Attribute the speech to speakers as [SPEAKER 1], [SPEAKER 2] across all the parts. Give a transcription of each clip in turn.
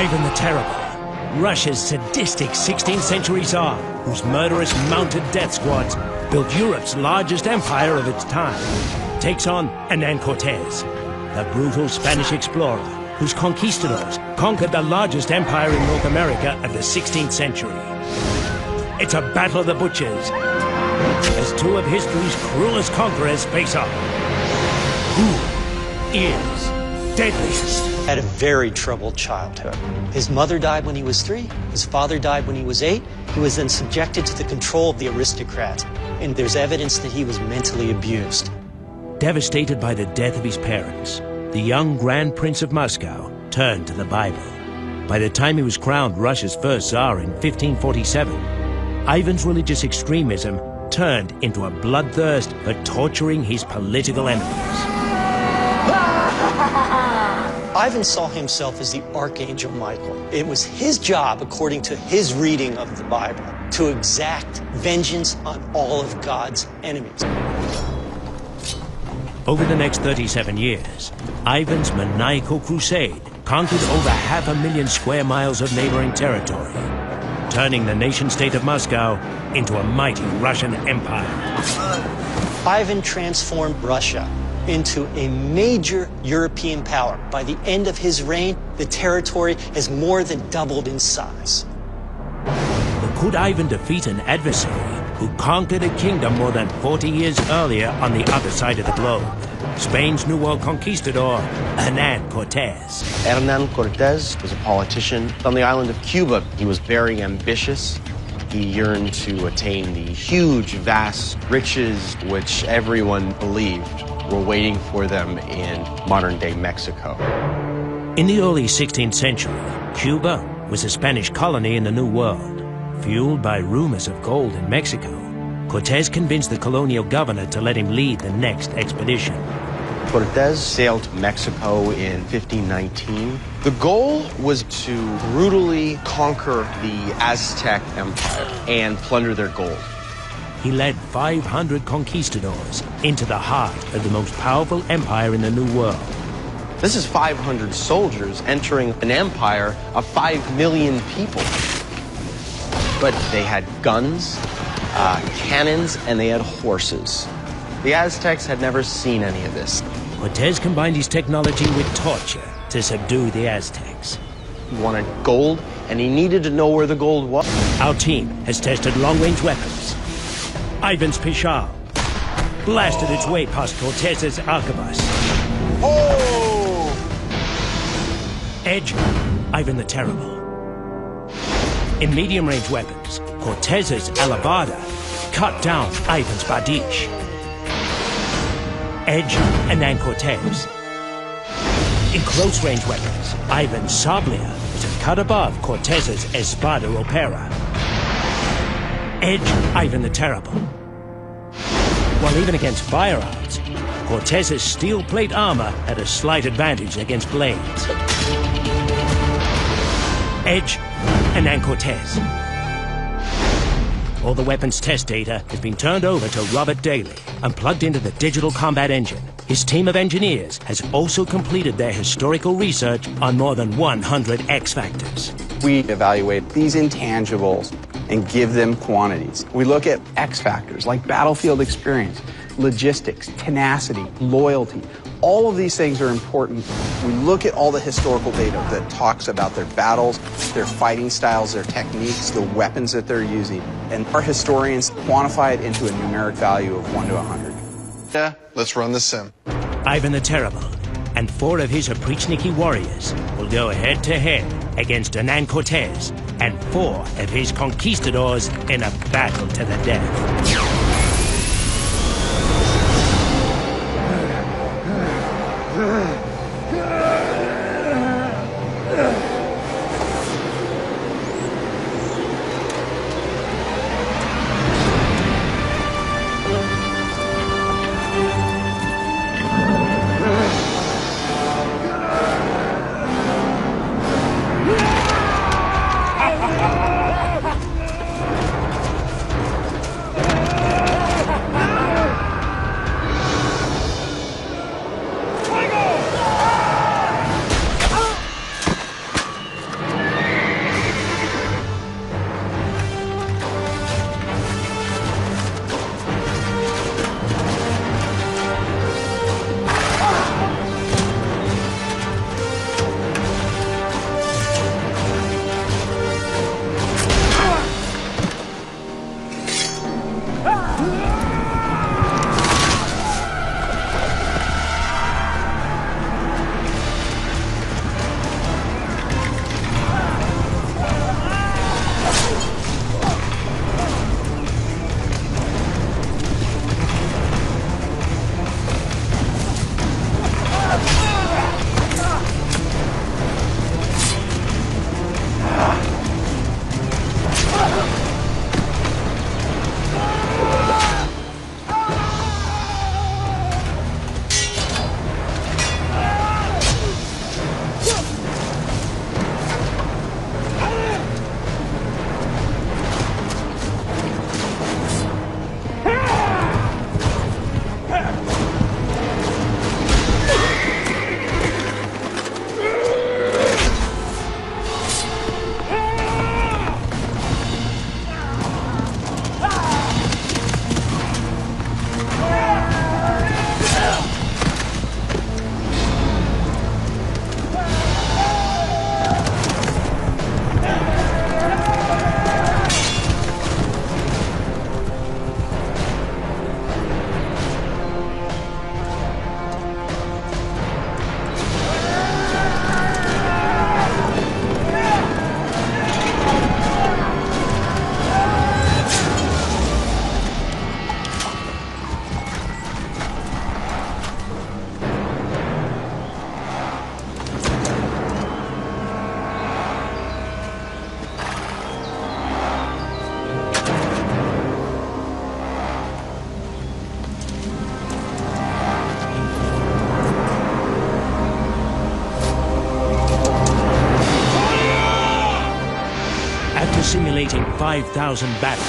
[SPEAKER 1] Ivan the Terrible, Russia's sadistic 16th century Tsar, whose murderous mounted death squads built Europe's largest empire of its time, takes on Hernán Cortés, the brutal Spanish explorer whose conquistadors conquered the largest empire in North America of the 16th century. It's a battle of the butchers, as two of history's cruelest conquerors face off. Who is deadliest?
[SPEAKER 2] Had a very troubled childhood. His mother died when he was 3. His father died when he was 8. He was then subjected to the control of the aristocrats, and there's evidence that he was mentally abused.
[SPEAKER 1] Devastated by the death of his parents, the young Grand Prince of Moscow turned to the Bible. By the time he was crowned Russia's first Tsar in 1547, Ivan's religious extremism turned into a bloodthirst for torturing his political enemies.
[SPEAKER 2] Ivan saw himself as the Archangel Michael. It was his job, according to his reading of the Bible, to exact vengeance on all of God's enemies.
[SPEAKER 1] Over the next 37 years, Ivan's maniacal crusade conquered over 500,000 square miles of neighboring territory, turning the nation-state of Moscow into a mighty Russian empire.
[SPEAKER 2] Ivan transformed Russia into a major European power. By the end of his reign, the territory has more than doubled in size.
[SPEAKER 1] But could Ivan defeat an adversary who conquered a kingdom more than 40 years earlier on the other side of the globe? Spain's New World conquistador, Hernán Cortés.
[SPEAKER 3] Hernán Cortés was a politician. On the island of Cuba, he was very ambitious. He yearned to attain the huge, vast riches which everyone believed were waiting for them in modern-day Mexico.
[SPEAKER 1] In the early 16th century, Cuba was a Spanish colony in the New World. Fueled by rumors of gold in Mexico, Cortés convinced the colonial governor to let him lead the next expedition.
[SPEAKER 3] Cortés sailed to Mexico in 1519. The goal was to brutally conquer the Aztec Empire and plunder their gold.
[SPEAKER 1] He led 500 conquistadors into the heart of the most powerful empire in the New World.
[SPEAKER 3] This is 500 soldiers entering an empire of 5 million people. But they had guns, cannons, and they had horses. The Aztecs had never seen any of this.
[SPEAKER 1] Cortés combined his technology with torture to subdue the Aztecs.
[SPEAKER 3] He wanted gold, and he needed to know where the gold was.
[SPEAKER 1] Our team has tested long-range weapons. Ivan's Pishal blasted its way past Cortés's arquebus.
[SPEAKER 3] Oh!
[SPEAKER 1] Edge, Ivan the Terrible. In medium-range weapons, Cortés's alabarda cut down Ivan's bardiche. Edge, Hernán Cortés. In close-range weapons, Ivan's sablia was a cut above Cortés's espada ropera. Edge, Ivan the Terrible. While even against firearms, Cortés's steel plate armor had a slight advantage against blades. Edge, Hernán Cortés. All the weapons test data has been turned over to Robert Daly and plugged into the digital combat engine. His team of engineers has also completed their historical research on more than 100 X factors.
[SPEAKER 4] We evaluate these intangibles and give them quantities. We look at X factors like battlefield experience, logistics, tenacity, loyalty. All of these things are important. We look at all the historical data that talks about their battles, their fighting styles, their techniques, the weapons that they're using, and our historians quantify it into a numeric value of 1 to 100.
[SPEAKER 5] Yeah, let's run the sim.
[SPEAKER 1] Ivan the Terrible and 4 of his Oprichniki warriors will go head-to-head against Hernán Cortés and 4 of his conquistadors in a battle to the death. simulating 5,000 battles,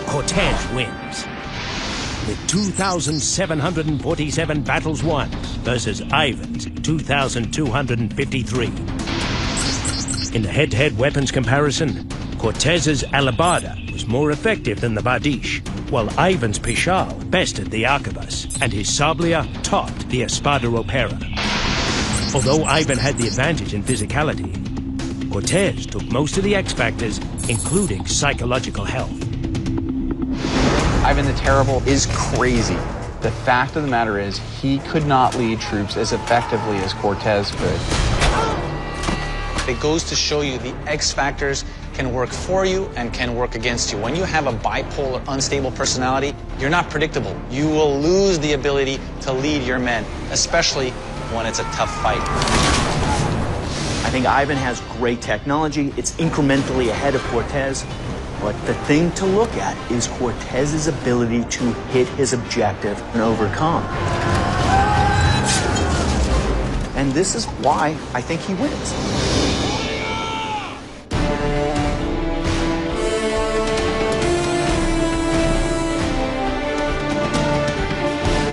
[SPEAKER 1] Cortés wins. With 2,747 battles won versus Ivan's 2,253. In the head-to-head weapons comparison, Cortés's alabarda was more effective than the bardiche, while Ivan's pishal bested the arquebus, and his sablia topped the espada ropera. Although Ivan had the advantage in physicality, Cortés took most of the X factors, including psychological health.
[SPEAKER 4] Ivan the Terrible is crazy. The fact of the matter is, he could not lead troops as effectively as Cortés could.
[SPEAKER 6] It goes to show you the X factors can work for you and can work against you. When you have a bipolar, unstable personality, you're not predictable. You will lose the ability to lead your men, especially when it's a tough fight.
[SPEAKER 7] I think Ivan has great technology. It's incrementally ahead of Cortés. But the thing to look at is Cortés's ability to hit his objective and overcome. And this is why I think he wins.